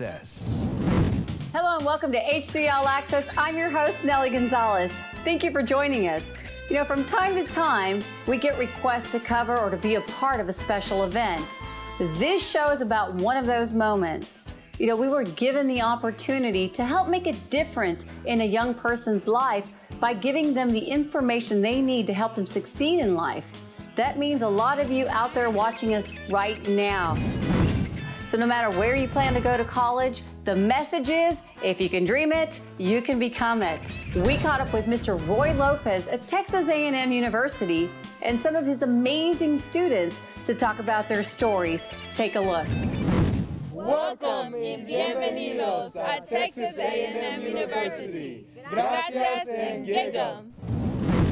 Access. Hello and welcome to H3 All Access. I'm your host, Nellie Gonzalez. Thank you for joining us. You know, from time to time, we get requests to cover or to be a part of a special event. This show is about one of those moments. You know, we were given the opportunity to help make a difference in a young person's life by giving them the information they need to help them succeed in life. That means a lot of you out there watching us right now. So no matter where you plan to go to college, the message is, if you can dream it, you can become it. We caught up with Mr. Roy Lopez at Texas A&M University and some of his amazing students to talk about their stories. Take a look. Welcome y bienvenidos a Texas A&M University. Gracias and get them.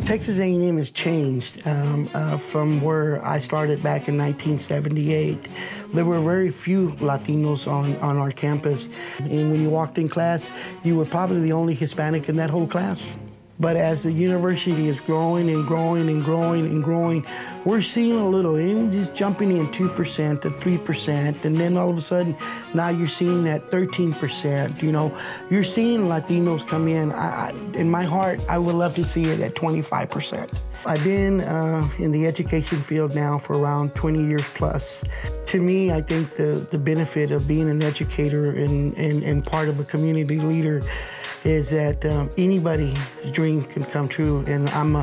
Texas A&M has changed from where I started back in 1978. There were very few Latinos on our campus, and when you walked in class, you were probably the only Hispanic in that whole class. But as the university is growing and growing and growing and growing, we're seeing a little, just jumping in 2% to 3%, and then all of a sudden, now you're seeing that 13%, you know. You're seeing Latinos come in my heart, I would love to see it at 25%. I've been in the education field now for around 20 years plus. To me, I think the benefit of being an educator and part of a community leader is that anybody's dream can come true, and I'm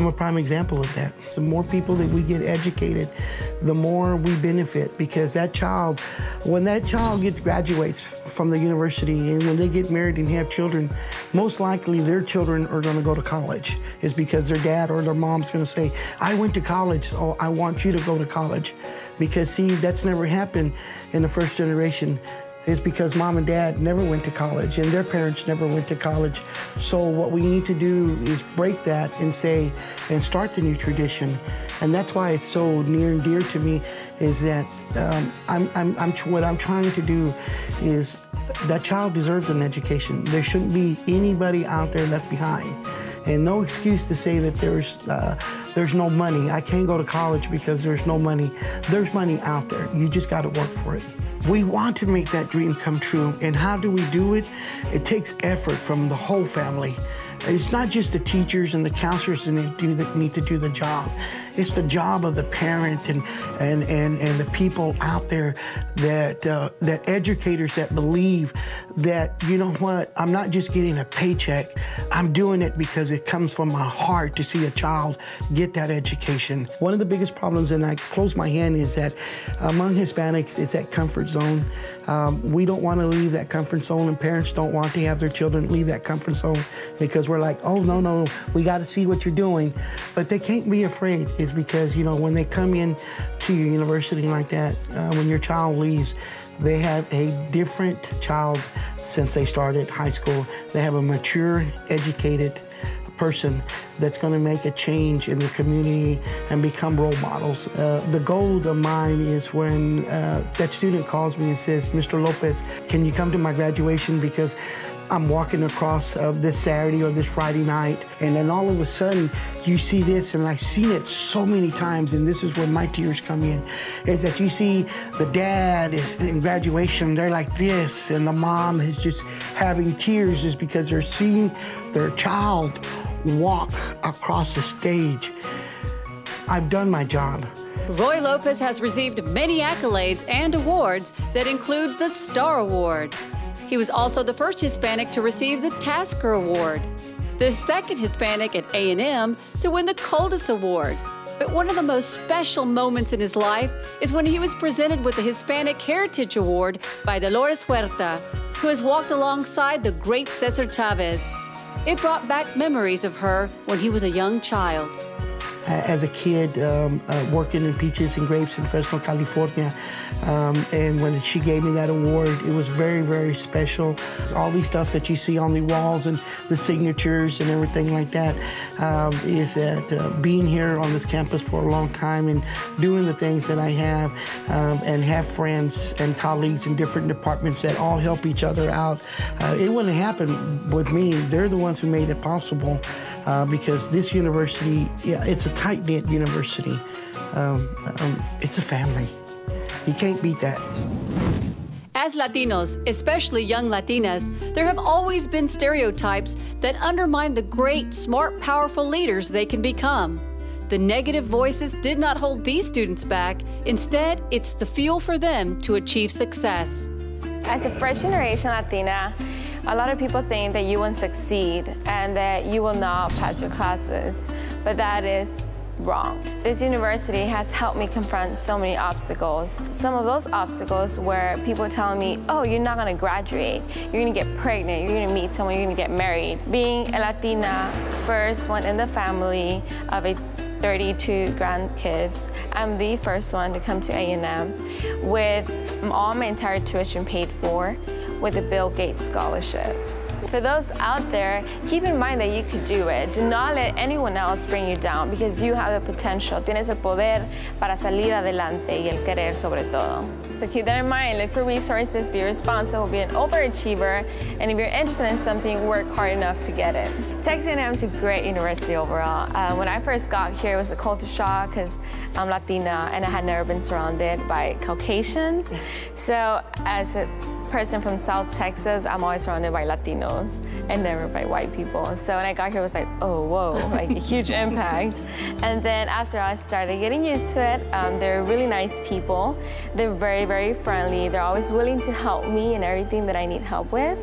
a prime example of that. The more people that we get educated, the more we benefit, because that child, when that child graduates from the university and when they get married and have children, most likely their children are going to go to college. It's because their dad or their mom's going to say, I went to college, so I want you to go to college. Because see, that's never happened in the first generation. It's because mom and dad never went to college and their parents never went to college. So what we need to do is break that and start the new tradition. And that's why it's so near and dear to me, is that what I'm trying to do is that child deserves an education. There shouldn't be anybody out there left behind. And no excuse to say that there's no money. I can't go to college because there's no money. There's money out there. You just got to work for it. We want to make that dream come true, and how do we do it? It takes effort from the whole family. It's not just the teachers and the counselors that need to do the job. It's the job of the parent and the people out there that educators that believe that, you know what, I'm not just getting a paycheck, I'm doing it because it comes from my heart to see a child get that education. One of the biggest problems, and I close my hand, is that among Hispanics, it's that comfort zone. We don't want to leave that comfort zone, and parents don't want to have their children leave that comfort zone because we're like, oh, no, we got to see what you're doing. But they can't be afraid. Is because, you know, when they come in to your university like that, when your child leaves, they have a different child since they started high school. They have a mature, educated person that's going to make a change in the community and become role models. The goal of mine is when that student calls me and says, Mr. Lopez, can you come to my graduation because I'm walking across this Saturday or this Friday night, and then all of a sudden you see this, and I've seen it so many times, and this is where my tears come in, is that you see the dad is in graduation, they're like this, and the mom is just having tears just because they're seeing their child walk across the stage. I've done my job. Roy Lopez has received many accolades and awards that include the Star Award. He was also the first Hispanic to receive the Tasker Award, the second Hispanic at A&M to win the Coldest Award. But one of the most special moments in his life is when he was presented with the Hispanic Heritage Award by Dolores Huerta, who has walked alongside the great Cesar Chavez. It brought back memories of her when he was a young child. As a kid, working in peaches and grapes in Fresno, California, and when she gave me that award, it was very, very special. All these stuff that you see on the walls and the signatures and everything like that is that being here on this campus for a long time and doing the things that I have and have friends and colleagues in different departments that all help each other out. It wouldn't happen with me. They're the ones who made it possible because this university, yeah, it's a tight-knit university. It's a family. You can't beat that. As As Latinos, especially young Latinas, there have always been stereotypes that undermine the great, smart, powerful leaders they can become. The negative voices did not hold these students back. Instead, it's the fuel for them to achieve success. As a first-generation Latina, a lot of people think that you won't succeed and that you will not pass your classes, but that is wrong. This university has helped me confront so many obstacles. Some of those obstacles were people telling me, oh, you're not gonna graduate, you're gonna get pregnant, you're gonna meet someone, you're gonna get married. Being a Latina, first one in the family of 32 grandkids, I'm the first one to come to A&M with all my entire tuition paid for with a Bill Gates scholarship. For those out there, keep in mind that you could do it. Do not let anyone else bring you down because you have the potential. Tienes el poder para salir adelante y el querer sobre todo. So keep that in mind. Look for resources, be responsible, be an overachiever, and if you're interested in something, work hard enough to get it. Texas A&M is a great university overall. When I first got here, it was a culture shock because I'm Latina and I had never been surrounded by Caucasians. So as a person from South Texas, I'm always surrounded by Latinos and never by white people. So when I got here, it was like, oh, whoa, like a huge impact. And then after I started getting used to it, they're really nice people. They're very, very friendly. They're always willing to help me in everything that I need help with.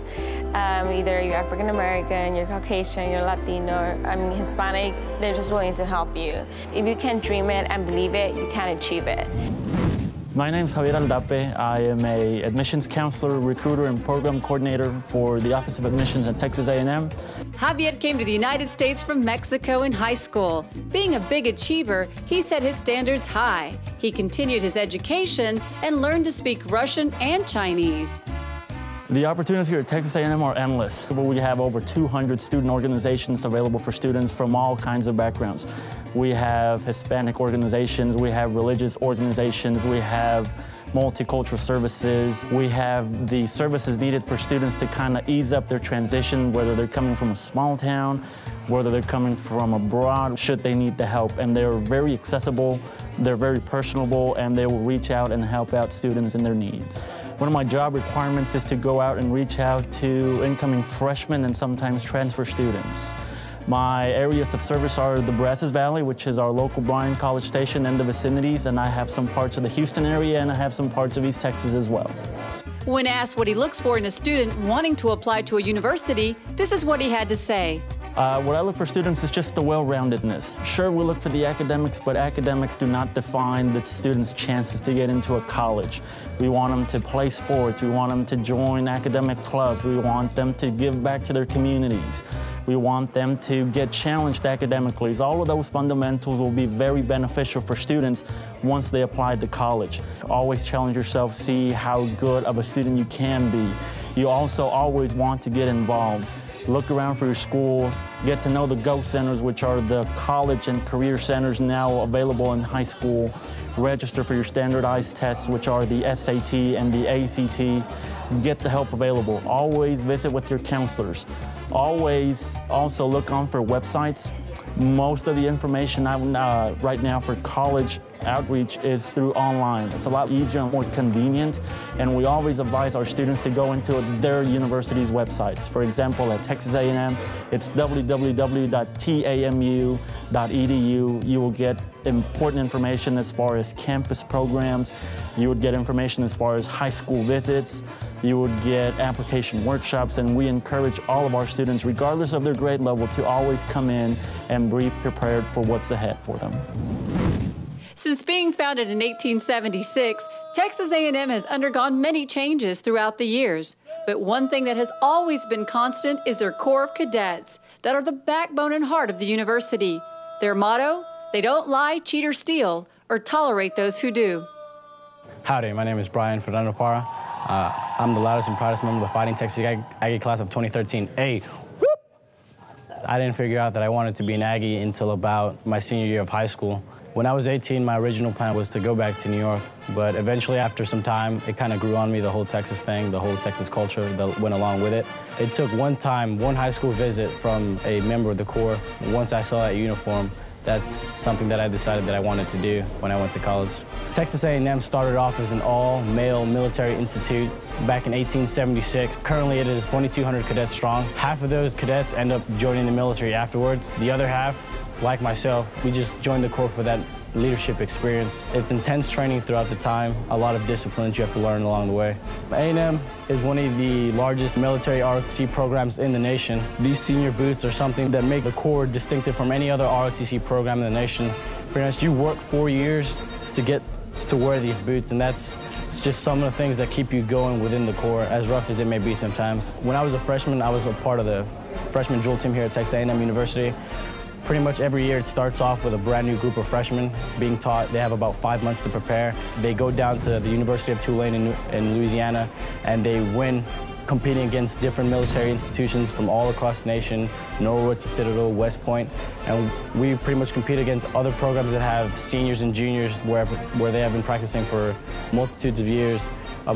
Either you're African American, you're Caucasian, you're Latino, Hispanic, they're just willing to help you. If you can dream it and believe it, you can achieve it. My name is Javier Aldape. I am an admissions counselor, recruiter, and program coordinator for the Office of Admissions at Texas A&M. Javier came to the United States from Mexico in high school. Being a big achiever, he set his standards high. He continued his education and learned to speak Russian and Chinese. The opportunities here at Texas A&M are endless. We have over 200 student organizations available for students from all kinds of backgrounds. We have Hispanic organizations, we have religious organizations, we have multicultural services. We have the services needed for students to kind of ease up their transition, whether they're coming from a small town, whether they're coming from abroad, should they need the help. And they're very accessible, they're very personable, and they will reach out and help out students in their needs. One of my job requirements is to go out and reach out to incoming freshmen and sometimes transfer students. My areas of service are the Brazos Valley, which is our local Bryan College Station and the vicinities, and I have some parts of the Houston area, and I have some parts of East Texas as well. When asked what he looks for in a student wanting to apply to a university, this is what he had to say. What I look for students is just the well-roundedness. Sure, we look for the academics, but academics do not define the students' chances to get into a college. We want them to play sports, we want them to join academic clubs, we want them to give back to their communities. We want them to get challenged academically. So all of those fundamentals will be very beneficial for students once they apply to college. Always challenge yourself, see how good of a student you can be. You also always want to get involved. Look around for your schools, get to know the GO centers, which are the college and career centers now available in high school. Register for your standardized tests, which are the SAT and the ACT. Get the help available. Always visit with your counselors. Always also look on for websites. Most of the information right now for college outreach is through online. It's a lot easier and more convenient, and we always advise our students to go into their university's websites. For example, at Texas A&M, it's www.tamu.edu. You will get important information as far as campus programs. You would get information as far as high school visits. You would get application workshops, and we encourage all of our students, regardless of their grade level, to always come in and be prepared for what's ahead for them. Since being founded in 1876, Texas A&M has undergone many changes throughout the years. But one thing that has always been constant is their Corps of Cadets that are the backbone and heart of the university. Their motto, they don't lie, cheat, or steal, or tolerate those who do. Howdy, my name is Brian Fernando Parra. I'm the loudest and proudest member of the Fighting Texas Aggie class of 2013. Hey, whoop! I didn't figure out that I wanted to be an Aggie until about my senior year of high school. When I was 18, my original plan was to go back to New York But eventually, after some time, it kind of grew on me, the whole Texas thing, the whole Texas culture that went along with it. It took one high school visit from a member of the Corps. Once I saw that uniform, that's something that I decided that I wanted to do when I went to college. Texas A&M started off as an all-male military institute back in 1876. Currently, it is 2,200 cadets strong. Half of those cadets end up joining the military afterwards. The other half, like myself, we just joined the Corps for that leadership experience. It's intense training throughout the time, a lot of disciplines you have to learn along the way. A&M is one of the largest military ROTC programs in the nation. These senior boots are something that make the Corps distinctive from any other ROTC program in the nation. Pretty much you work 4 years to get to wear these boots, and it's just some of the things that keep you going within the Corps, as rough as it may be sometimes. When I was a freshman, I was a part of the freshman drill team here at Texas A&M University. Pretty much every year it starts off with a brand new group of freshmen being taught. They have about 5 months to prepare. They go down to the University of Tulane in Louisiana, and they win competing against different military institutions from all across the nation, Norwood to Citadel, West Point, and we pretty much compete against other programs that have seniors and juniors where they have been practicing for multitudes of years,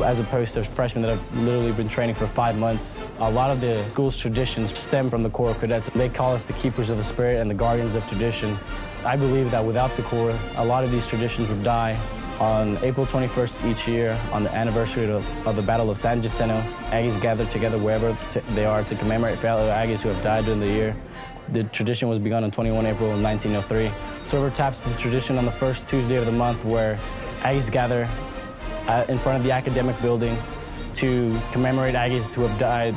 as opposed to freshmen that have literally been training for 5 months. A lot of the school's traditions stem from the Corps of Cadets. They call us the keepers of the spirit and the guardians of tradition. I believe that without the Corps, a lot of these traditions would die. On April 21st each year, on the anniversary of the Battle of San Jacinto, Aggies gather together wherever they are to commemorate fellow Aggies who have died during the year. The tradition was begun on 21 April 1903. Silver Taps is a tradition on the first Tuesday of the month where Aggies gather in front of the academic building to commemorate Aggies who have died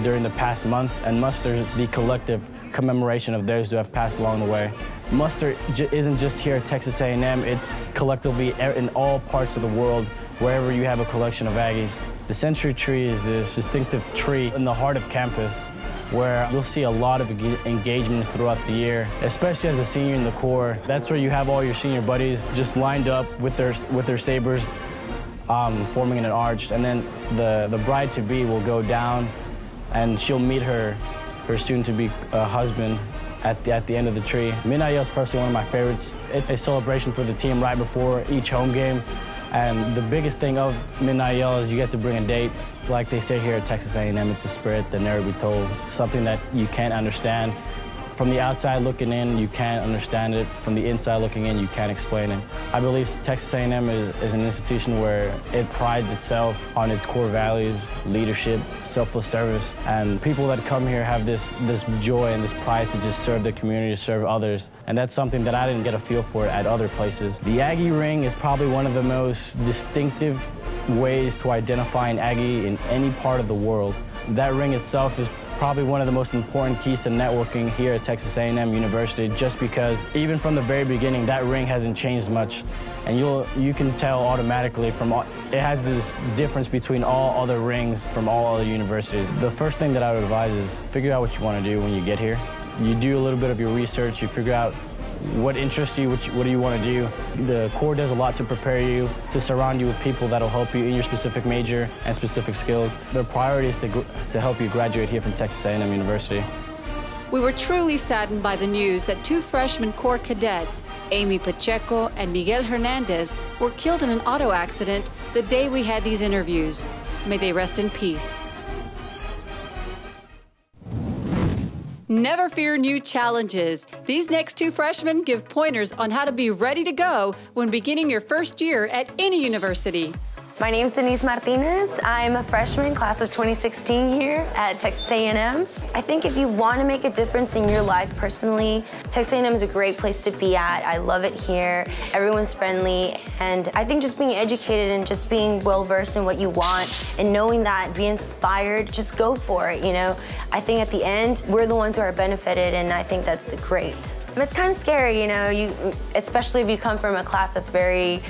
during the past month, and muster the collective commemoration of those who have passed along the way. Muster isn't just here at Texas A&M, it's collectively in all parts of the world, wherever you have a collection of Aggies. The Century Tree is this distinctive tree in the heart of campus where you'll see a lot of engagements throughout the year, especially as a senior in the Corps. That's where you have all your senior buddies just lined up with their sabers, forming an arch, and then the bride-to-be will go down and she'll meet her soon-to-be husband at the end of the tree. Midnight Yell is personally one of my favorites. It's a celebration for the team right before each home game. And the biggest thing of Midnight Yell is you get to bring a date. Like they say here at Texas A&M, it's a spirit that never be told, something that you can't understand. From the outside looking in, you can't understand it. From the inside looking in, you can't explain it. I believe Texas A&M is an institution where it prides itself on its core values, leadership, selfless service, and people that come here have this joy and this pride to just serve their community, serve others, and that's something that I didn't get a feel for at other places. The Aggie ring is probably one of the most distinctive ways to identify an Aggie in any part of the world. That ring itself is probably one of the most important keys to networking here at Texas A&M University, just because even from the very beginning, that ring hasn't changed much. And you can tell automatically it has this difference between all other rings from all other universities. The first thing that I would advise is figure out what you want to do when you get here. You do a little bit of your research, you figure out what interests you, what do you want to do. The Corps does a lot to prepare you, to surround you with people that'll help you in your specific major and specific skills. Their priority is to help you graduate here from Texas A&M University. We were truly saddened by the news that 2 freshman Corps cadets, Amy Pacheco and Miguel Hernandez, were killed in an auto accident the day we had these interviews. May they rest in peace. Never fear new challenges. These next 2 freshmen give pointers on how to be ready to go when beginning your first year at any university. My name is Denise Martinez. I'm a freshman, class of 2016 here at Texas A&M. I think if you want to make a difference in your life personally, Texas A&M is a great place to be at. I love it here. Everyone's friendly. And I think just being educated and just being well-versed in what you want and knowing that, be inspired, just go for it, you know. I think at the end, we're the ones who are benefited, and I think that's great. It's kind of scary, you know, especially if you come from a class that's very,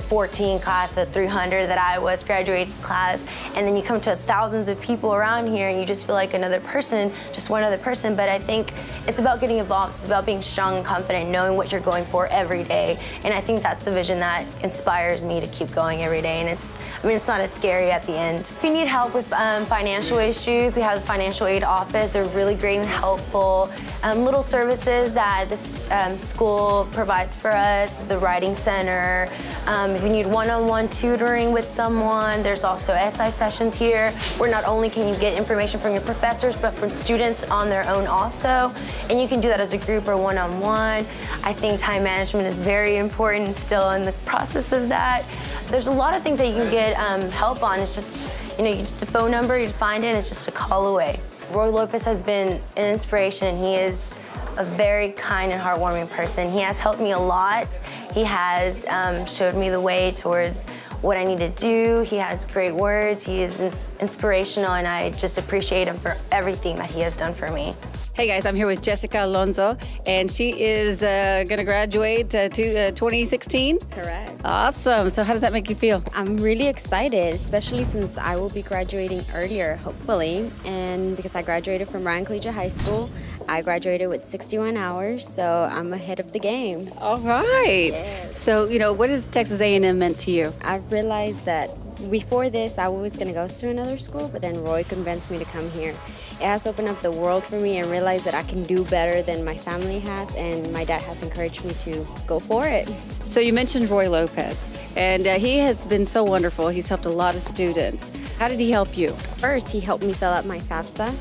14 class at 300. year that I was graduating class, and then you come to thousands of people around here and you just feel like another person, just one other person. But I think it's about getting involved. It's about being strong and confident, knowing what you're going for every day. And I think that's the vision that inspires me to keep going every day. And it's not as scary at the end. If you need help with financial issues, we have the financial aid office. They're really great and helpful. Little services that this school provides for us, the writing center. If you need one-on-one tutoring with someone, there's also SI sessions here, where not only can you get information from your professors, but from students on their own also. And you can do that as a group or one-on-one. I think time management is very important, still in the process of that. There's a lot of things that you can get help on. It's just, just a phone number, you find it, and it's just a call away. Roy Lopez has been an inspiration. He is a very kind and heartwarming person. He has helped me a lot. He has showed me the way towards what I need to do. He has great words. He is inspirational, and I just appreciate him for everything that he has done for me. Hey guys, I'm here with Jessica Alonso, and she is going to graduate to 2016? Correct. Awesome. So how does that make you feel? I'm really excited, especially since I will be graduating earlier, hopefully. And because I graduated from Ryan Collegiate High School, I graduated with 61 hours, so I'm ahead of the game. All right. Yes. So, what has Texas A&M meant to you? I've realized that before this, I was going to go to another school, but then Roy convinced me to come here. It has opened up the world for me and realized that I can do better than my family has, and my dad has encouraged me to go for it. So you mentioned Roy Lopez, and he has been so wonderful. He's helped a lot of students. How did he help you? First, he helped me fill out my FAFSA,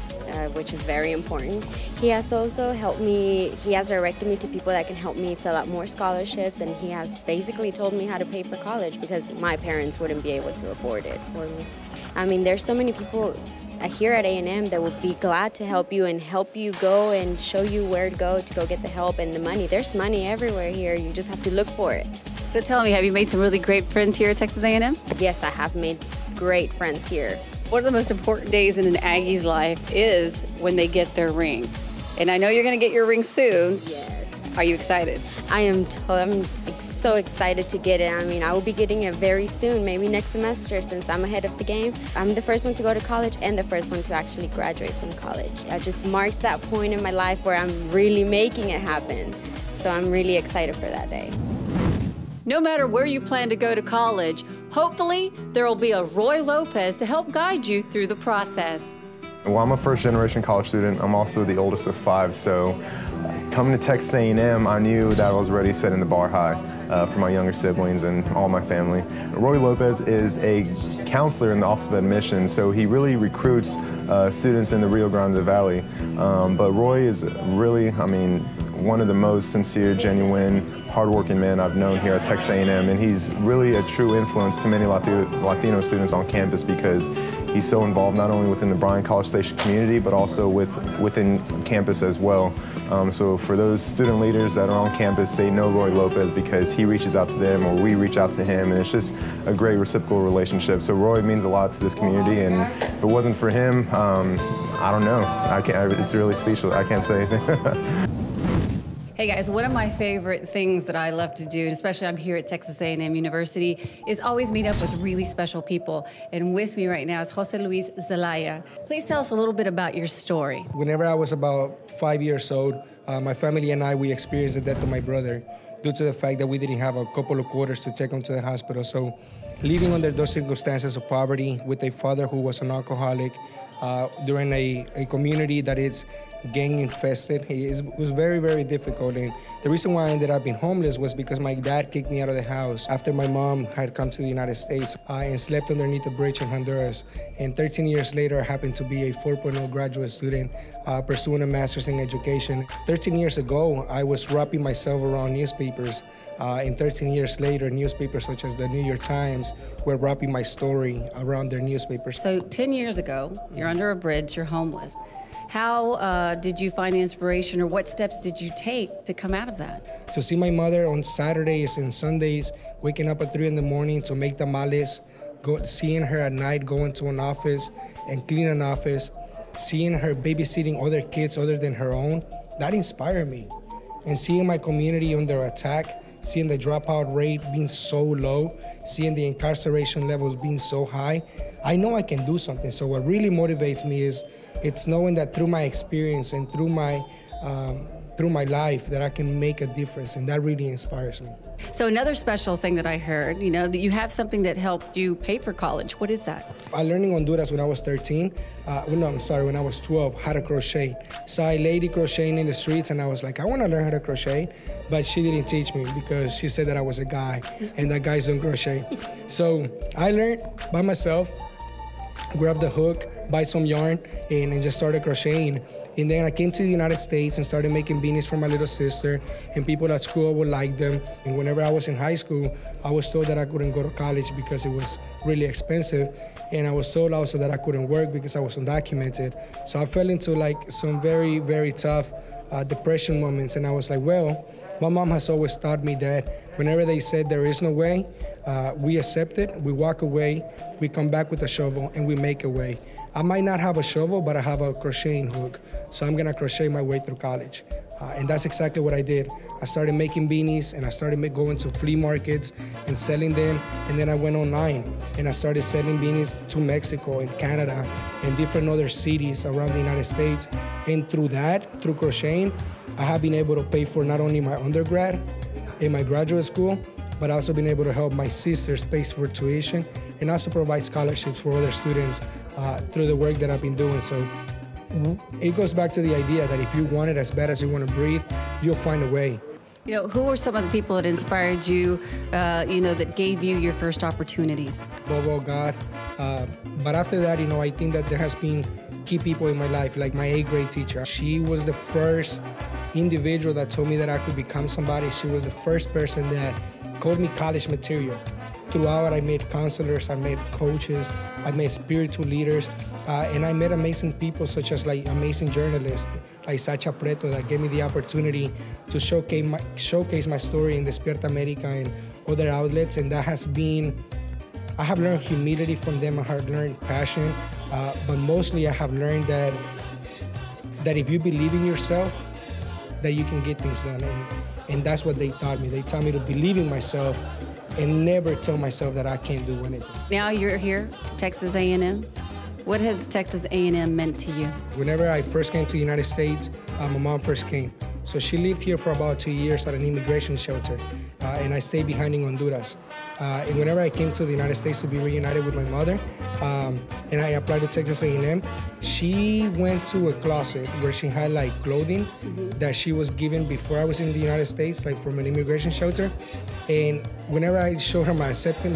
which is very important. He has also helped me, he has directed me to people that can help me fill out more scholarships, and he has basically told me how to pay for college because my parents wouldn't be able to afford it for me. There's so many people here at A&M that would be glad to help you and help you go and show you where to go get the help and the money. There's money everywhere here. You just have to look for it. So tell me, have you made some really great friends here at Texas A&M? Yes, I have made great friends here. One of the most important days in an Aggie's life is when they get their ring. And I know you're going to get your ring soon. Yes. Are you excited? I'm so excited to get it. I will be getting it very soon, maybe next semester, since I'm ahead of the game. I'm the first one to go to college and the first one to actually graduate from college. It just marks that point in my life where I'm really making it happen. So I'm really excited for that day. No matter where you plan to go to college, hopefully there will be a Roy Lopez to help guide you through the process. Well, I'm a first-generation college student. I'm also the oldest of 5, so coming to Texas A&M, I knew that I was already setting the bar high for my younger siblings and all my family. Roy Lopez is a counselor in the Office of Admissions, so he really recruits students in the Rio Grande Valley. But Roy is really, one of the most sincere, genuine, hardworking men I've known here at Texas A&M, and he's really a true influence to many Latino students on campus because he's so involved not only within the Bryan College Station community, but also within campus as well. So for those student leaders that are on campus, they know Roy Lopez because he reaches out to them or we reach out to him, and it's just a great reciprocal relationship. So Roy means a lot to this community, and if it wasn't for him, I don't know. It's really speechless. I can't say anything. Hey guys, one of my favorite things that I love to do, and especially I'm here at Texas A&M University, is always meet up with really special people. And with me right now is Jose Luis Zelaya. Please tell us a little bit about your story. Whenever I was about 5 years old, my family and we experienced the death of my brother due to the fact that we didn't have a couple of quarters to take him to the hospital. So living under those circumstances of poverty with a father who was an alcoholic, during a community that is gang infested, it was very, very difficult. And the reason why I ended up being homeless was because my dad kicked me out of the house after my mom had come to the United States and slept underneath a bridge in Honduras. And 13 years later, I happened to be a 4.0 graduate student pursuing a master's in education. 13 years ago, I was wrapping myself around newspapers. And 13 years later, newspapers such as the New York Times were wrapping my story around their newspapers. So 10 years ago, you're under a bridge, you're homeless. How did you find the inspiration, or what steps did you take to come out of that? To see my mother on Saturdays and Sundays, waking up at 3 in the morning to make tamales, seeing her at night go into an office and clean an office, seeing her babysitting other kids other than her own, that inspired me. And seeing my community under attack, seeing the dropout rate being so low, seeing the incarceration levels being so high, I know I can do something. So what really motivates me is it's knowing that through my experience and through my life that I can make a difference, and that really inspires me. So another special thing that I heard, that you have something that helped you pay for college. What is that? I learned in Honduras when I was 13, when I was 12, how to crochet. Saw a lady crocheting in the streets, and I was like, I want to learn how to crochet, but she didn't teach me because she said that I was a guy, and that guys don't crochet. So I learned by myself, grabbed the hook, buy some yarn, and just started crocheting. And then I came to the United States and started making beanies for my little sister, and people at school would like them. And whenever I was in high school, I was told that I couldn't go to college because it was really expensive. And I was told also that I couldn't work because I was undocumented. So I fell into like some very, very tough depression moments. And I was like, well, my mom has always taught me that whenever they said there is no way, we accept it, we walk away, we come back with a shovel, and we make a way. I might not have a shovel, but I have a crocheting hook, so I'm gonna crochet my way through college. And that's exactly what I did. I started making beanies, and I started going to flea markets and selling them, and then I went online, and I started selling beanies to Mexico and Canada and different other cities around the United States. And through that, through crocheting, I have been able to pay for not only my undergrad and my graduate school, but also been able to help my sisters pay for tuition and also provide scholarships for other students through the work that I've been doing. So it goes back to the idea that if you want it as bad as you want to breathe, you'll find a way. Who were some of the people that inspired you, that gave you your first opportunities? Bobo, God. But after that, I think that there has been key people in my life, like my 8th grade teacher. She was the first individual that told me that I could become somebody. She was the first person that called me college material. Throughout, I met counselors, I met coaches, I met spiritual leaders, and I met amazing people such as amazing journalists like Sacha Preto that gave me the opportunity to showcase my story in Despierta America and other outlets, and that has been, I have learned humility from them, I have learned passion, but mostly I have learned that if you believe in yourself, that you can get things done, and that's what they taught me. They taught me to believe in myself and never tell myself that I can't do anything. Now you're here, Texas A&M. What has Texas A&M meant to you? Whenever I first came to the United States, my mom first came. So she lived here for about 2 years at an immigration shelter, and I stayed behind in Honduras. And whenever I came to the United States to be reunited with my mother, and I applied to Texas A&M, she went to a closet where she had clothing that she was given before I was in the United States, from an immigration shelter. And whenever I showed her my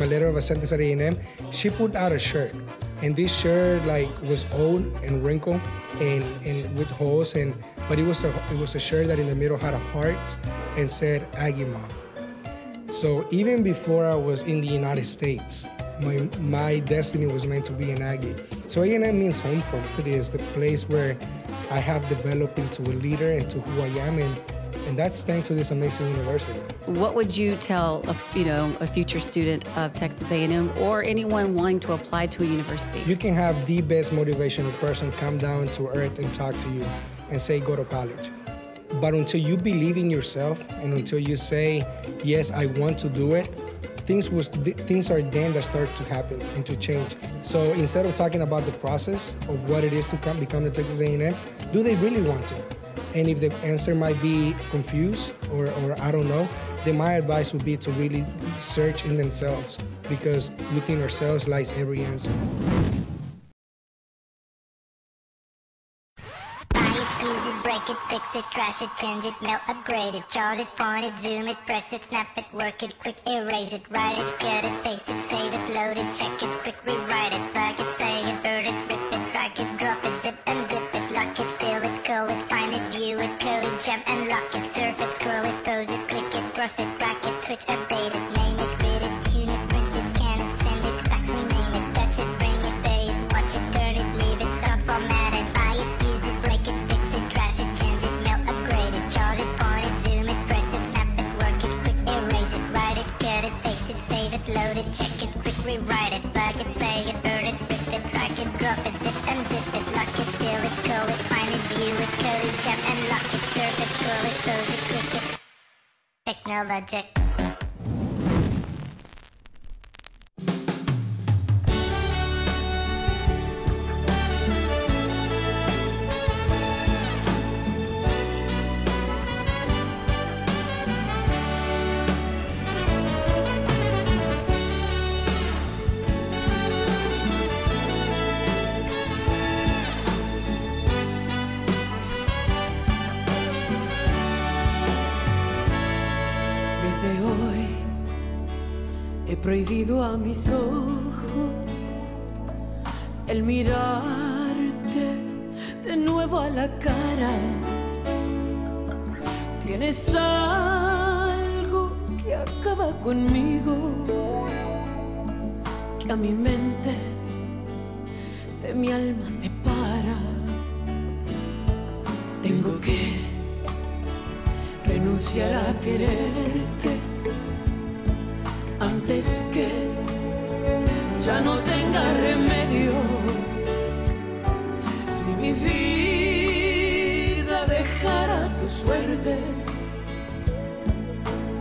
letter of acceptance at A&M, she put out a shirt. And this shirt was old and wrinkled and with holes, but it was a shirt that in the middle had a heart and said Aggie Mom. So even before I was in the United States, my destiny was meant to be an Aggie. So A&M means home for me. It is the place where I have developed into a leader and to who I am, and that's thanks to this amazing university. What would you tell a future student of Texas A&M or anyone wanting to apply to a university? You can have the best motivational person come down to earth and talk to you and say, go to college. But until you believe in yourself and until you say, yes, I want to do it, things are then that start to happen and to change. So instead of talking about the process of what it is to become the Texas A&M, do they really want to? And if the answer might be confused or I don't know, then my advice would be to really search in themselves, because within ourselves lies every answer. Use it, break it, fix it, crash it, change it, melt, upgrade it, chart it, point it, zoom it, press it, snap it, work it, quick erase it, write it, cut it, paste it, save it, load it, check it, quick rewrite it, plug it, play it, burn it, rip it, drag it, drop it, zip and zip it, lock it, fill it, call it, find it, view it, code it, jump and lock it, surf it, scroll it, pose it, click it, cross it, crack it, switch, update it, name it, read it, tune it, print it, scan it, send it, fax, rename it, touch it, bring it, pay it, watch it, turn it, leave it, stop, format it, buy it, use it, break it, fix it, crash it, change it, melt, upgrade it, chart it, point it, zoom it, press it, snap it, work it, quick erase it, write it, cut it, paste it, save it, load it, check it, quick rewrite it, plug it, play it, burn it, rip it, drag it, drop it, zip and zip it, lock it, fill it, call it, find it, view it, code it, jump and lock it, surf it, scroll it, close it, click it. Technologic. Desde hoy he prohibido a mis ojos el mirarte de nuevo a la cara. Tienes algo que acaba conmigo, que a mi mente de mi alma separa. Tengo que renunciar a quererte antes que ya no tenga remedio. Si mi vida dejara tu suerte,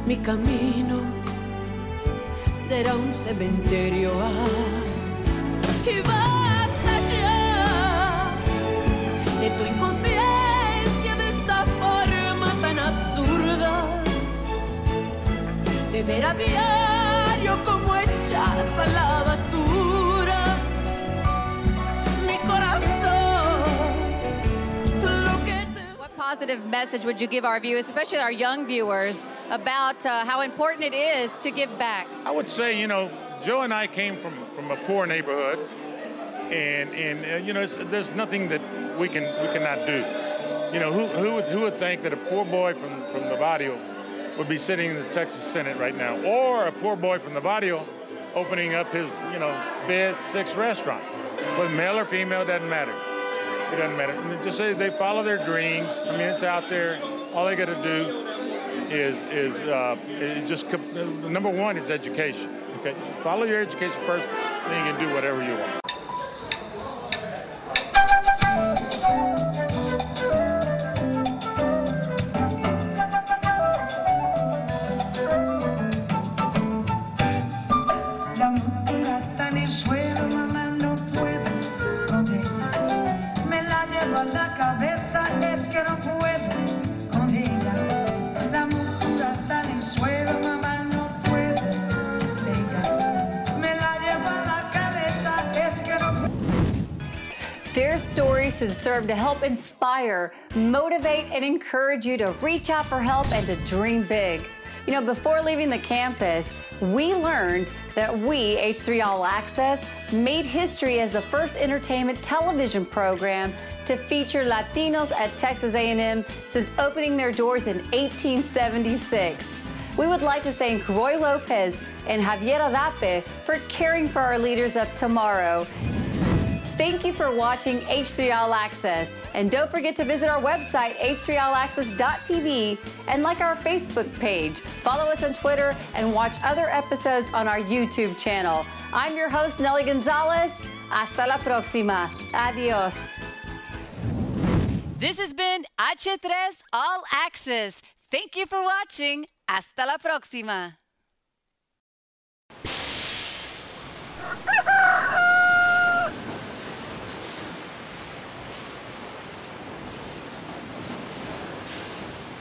mi camino será un cementerio. Y basta ya de tu inconsciencia, de esta forma tan absurda de ver a diario como echas a la basura mi corazón. What positive message would you give our viewers, especially our young viewers, about how important it is to give back? I would say, you know, Joe and I came from a poor neighborhood, and you know, there's nothing that we cannot do. You know, who would think that a poor boy from the barrio would be sitting in the Texas Senate right now, or a poor boy from the barrio opening up his, you know, 5th, 6th restaurant, whether male or female, doesn't matter. It doesn't matter. And just say they follow their dreams. I mean, it's out there. All they got to do is just number one is education. Okay, follow your education first, then you can do whatever you want. La mujer está en el suelo, mamá, no puedo con ella. Me la llevo a la cabeza, es que no puedo con ella. La mujer está en el suelo, mamá, no puedo con ella. Me la llevo a la cabeza, es que no puedo. Their stories should serve to help inspire, motivate, and encourage you to reach out for help and to dream big. You know, before leaving the campus, we learned that we, H3 All Access, made history as the first entertainment television program to feature Latinos at Texas A&M since opening their doors in 1876. We would like to thank Roy Lopez and Javier Adape for caring for our leaders of tomorrow. Thank you for watching H3 All Access. And don't forget to visit our website, h3allaccess.tv, and like our Facebook page. Follow us on Twitter and watch other episodes on our YouTube channel. I'm your host, Nelly Gonzalez. Hasta la próxima. Adios. This has been H3 All Access. Thank you for watching. Hasta la próxima.